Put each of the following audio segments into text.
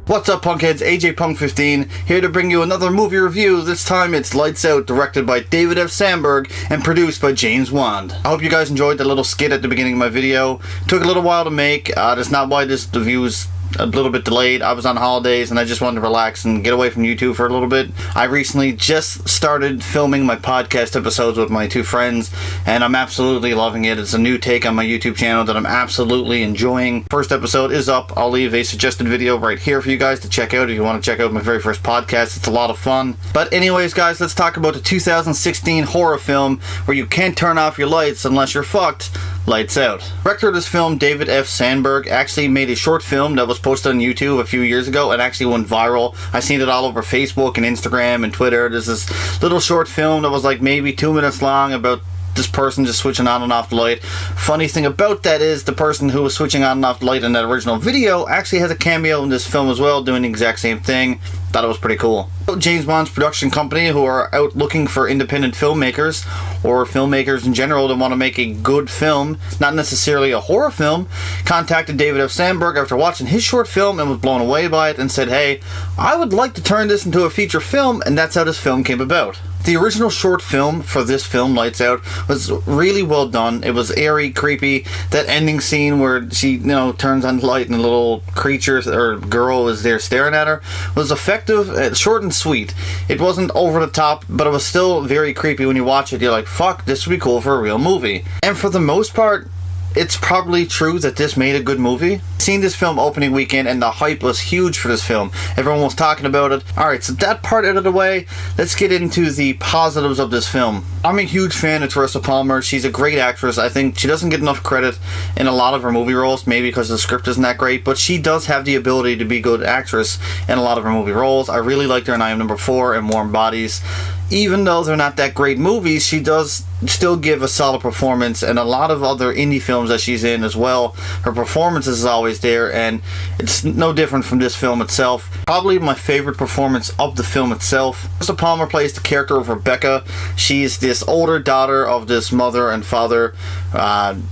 What's up, punkheads? AJ Punk 15 here to bring you another movie review. This time it's Lights Out, directed by David F. Sandberg and produced by James Wan. I hope you guys enjoyed the little skit at the beginning of my video. It took a little while to make. That's not why the view is a little bit delayed. I was on holidays and I just wanted to relax and get away from YouTube for a little bit. I recently just started filming my podcast episodes with my two friends and I'm absolutely loving it. It's a new take on my YouTube channel that I'm absolutely enjoying. First episode is up. I'll leave a suggested video right here for you guys to check out if you want to check out my very first podcast. It's a lot of fun. But anyways, guys, let's talk about the 2016 horror film where you can't turn off your lights unless you're fucked. Lights Out. Director of this film, David F. Sandberg, actually made a short film that was posted on YouTube a few years ago and actually went viral. I seen it all over Facebook and Instagram and Twitter. There's this little short film that was like maybe 2 minutes long about this person just switching on and off the light. Funny thing about that is the person who was switching on and off the light in that original video actually has a cameo in this film as well, doing the exact same thing. Thought it was pretty cool. James Wan's production company, who are out looking for independent filmmakers or filmmakers in general that want to make a good film, not necessarily a horror film, contacted David F. Sandberg after watching his short film and was blown away by it and said, hey, I would like to turn this into a feature film, and that's how this film came about. The original short film for this film, Lights Out, was really well done. It was airy, creepy. That ending scene where she, turns on the light and a little creature or girl is there staring at her was effective, short and sweet. It wasn't over the top, but it was still very creepy when you watch it. You're like, fuck, this would be cool for a real movie. And for the most part, it's probably true that this made a good movie. Seen this film opening weekend and the hype was huge for this film. Everyone was talking about it. Alright, so that part out of the way, let's get into the positives of this film. I'm a huge fan of Teresa Palmer. She's a great actress. I think she doesn't get enough credit in a lot of her movie roles, maybe because the script isn't that great, but she does have the ability to be a good actress in a lot of her movie roles. I really liked her in I Am Number 4 and Warm Bodies. Even though they're not that great movies, she does still give a solid performance, and a lot of other indie films that she's in as well. Her performance is always there, and it's no different from this film itself. Probably my favorite performance of the film itself. Teresa Palmer plays the character of Rebecca. She's this older daughter of this mother and father.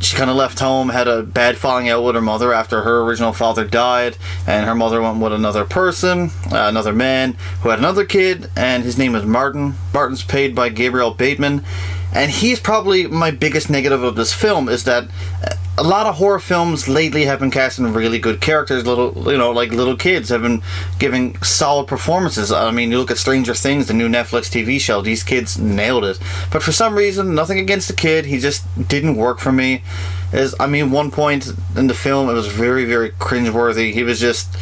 She kind of left home, had a bad falling out with her mother after her original father died, and her mother went with another person, another man, who had another kid, and his name is Martin. Martin's played by Gabriel Bateman, and he's probably my biggest negative of this film, is that a lot of horror films lately have been casting really good characters. Like little kids have been giving solid performances. I mean, you look at Stranger Things, the new Netflix TV show, these kids nailed it. But for some reason, nothing against the kid, he just didn't work for me. One point in the film, it was very, very cringeworthy. He was just,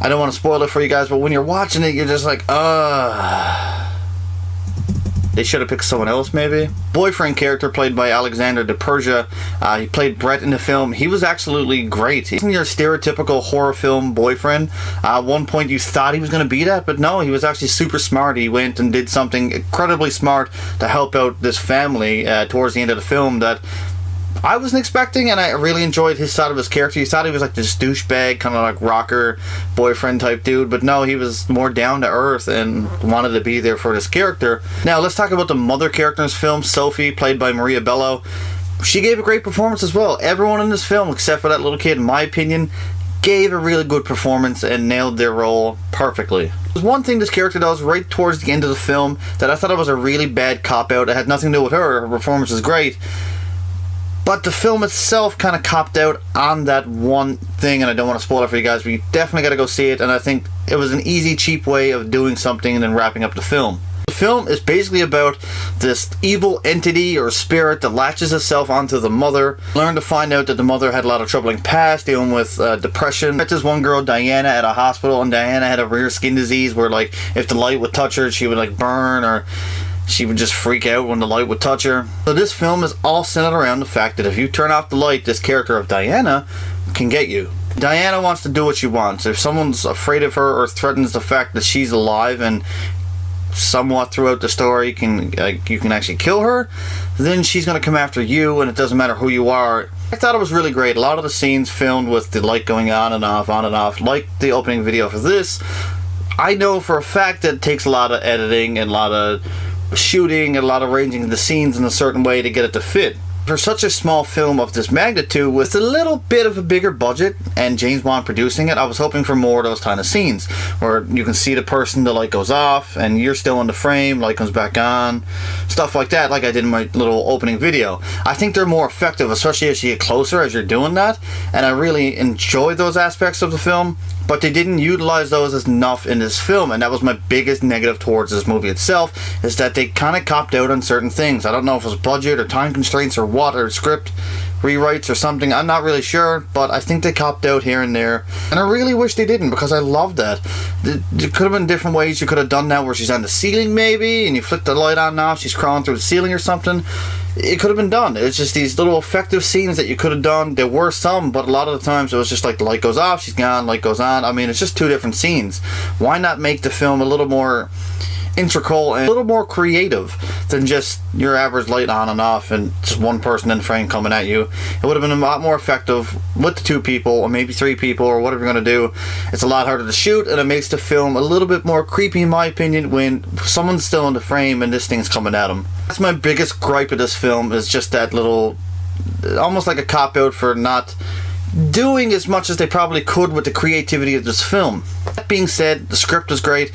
I don't want to spoil it for you guys, but when you're watching it, you're just like, they should have picked someone else, maybe. Boyfriend character played by Alexander Deperja. He played Brett in the film. He was absolutely great. He's your stereotypical horror film boyfriend. At one point you thought he was going to be that, but no, he was actually super smart. He went and did something incredibly smart to help out this family towards the end of the film that I wasn't expecting, and I really enjoyed his side of his character. You thought he was like this douchebag, kind of like rocker boyfriend type dude, but no, he was more down to earth and wanted to be there for this character. Now, let's talk about the mother character in this film, Sophie, played by Maria Bello. She gave a great performance as well. Everyone in this film, except for that little kid, in my opinion, gave a really good performance and nailed their role perfectly. There's one thing this character does right towards the end of the film that I thought it was a really bad cop-out. It had nothing to do with her. Her performance is great. But the film itself kind of copped out on that one thing, and I don't want to spoil it for you guys, but you definitely got to go see it, and I think it was an easy, cheap way of doing something and then wrapping up the film. The film is basically about this evil entity or spirit that latches itself onto the mother. Learn to find out that the mother had a lot of troubling past, dealing with depression. Met this one girl, Diana, at a hospital, and Diana had a rare skin disease where, like, if the light would touch her, she would, like, burn, or she would just freak out when the light would touch her. So this film is all centered around the fact that if you turn off the light, this character of Diana can get you. Diana wants to do what she wants. If someone's afraid of her or threatens the fact that she's alive and somewhat throughout the story you can actually kill her, then she's going to come after you, and it doesn't matter who you are. I thought it was really great. A lot of the scenes filmed with the light going on and off, like the opening video for this. I know for a fact that it takes a lot of editing and a lot of shooting and a lot of arranging the scenes in a certain way to get it to fit. For such a small film of this magnitude, with a little bit of a bigger budget and James Wan producing it, I was hoping for more of those kind of scenes where you can see the person, the light goes off and you're still in the frame, light comes back on, stuff like that, like I did in my little opening video. I think they're more effective, especially as you get closer as you're doing that, and I really enjoyed those aspects of the film, but they didn't utilize those enough in this film, and that was my biggest negative towards this movie itself, is that they kind of copped out on certain things. I don't know if it was budget or time constraints or what, or script rewrites or something, I'm not really sure, but I think they copped out here and there, and I really wish they didn't, because I love that. There could have been different ways you could have done that, where she's on the ceiling maybe, and you flick the light on and off, she's crawling through the ceiling or something. It could have been done. It's just these little effective scenes that you could have done. There were some, but a lot of the times it was just like the light goes off, she's gone, light goes on. I mean, it's just two different scenes. Why not make the film a little more integral and a little more creative than just your average light on and off and just one person in frame coming at you? It would have been a lot more effective with the two people, or maybe three people, or whatever you're going to do. It's a lot harder to shoot, and it makes the film a little bit more creepy, in my opinion, when someone's still in the frame and this thing's coming at them. That's my biggest gripe of this film, is just that little, almost like a cop-out for not doing as much as they probably could with the creativity of this film. That being said, the script was great.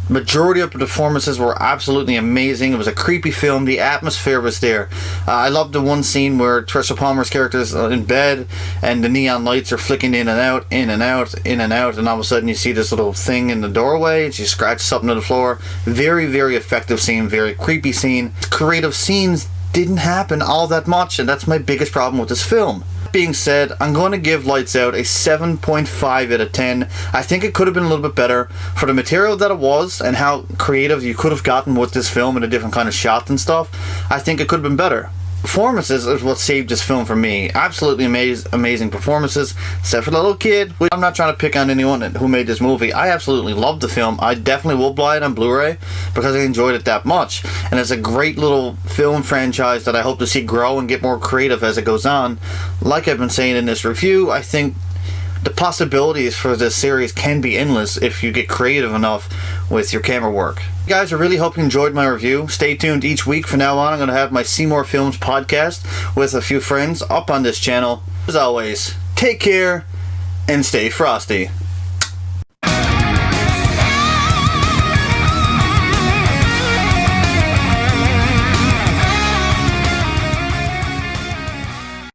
Majority of the performances were absolutely amazing. It was a creepy film. The atmosphere was there. I loved the one scene where Trisha Palmer's character is in bed and the neon lights are flicking in and out, in and out, in and out, and all of a sudden you see this little thing in the doorway and she scratches something to the floor. Very, very effective scene. Very creepy scene. Creative scenes didn't happen all that much, and that's my biggest problem with this film. Being said, I'm going to give Lights Out a 7.5 out of 10. I think it could have been a little bit better for the material that it was and how creative you could have gotten with this film and a different kind of shots and stuff. I think it could have been better. Performances is what saved this film for me. Absolutely amazing performances, except for the little kid. I'm not trying to pick on anyone who made this movie. I absolutely loved the film. I definitely will buy it on Blu-ray because I enjoyed it that much. And it's a great little film franchise that I hope to see grow and get more creative as it goes on. Like I've been saying in this review, I think the possibilities for this series can be endless if you get creative enough with your camera work. Guys, I really hope you enjoyed my review. Stay tuned each week. From now on, I'm going to have my Seymour Films podcast with a few friends up on this channel. As always, take care and stay frosty.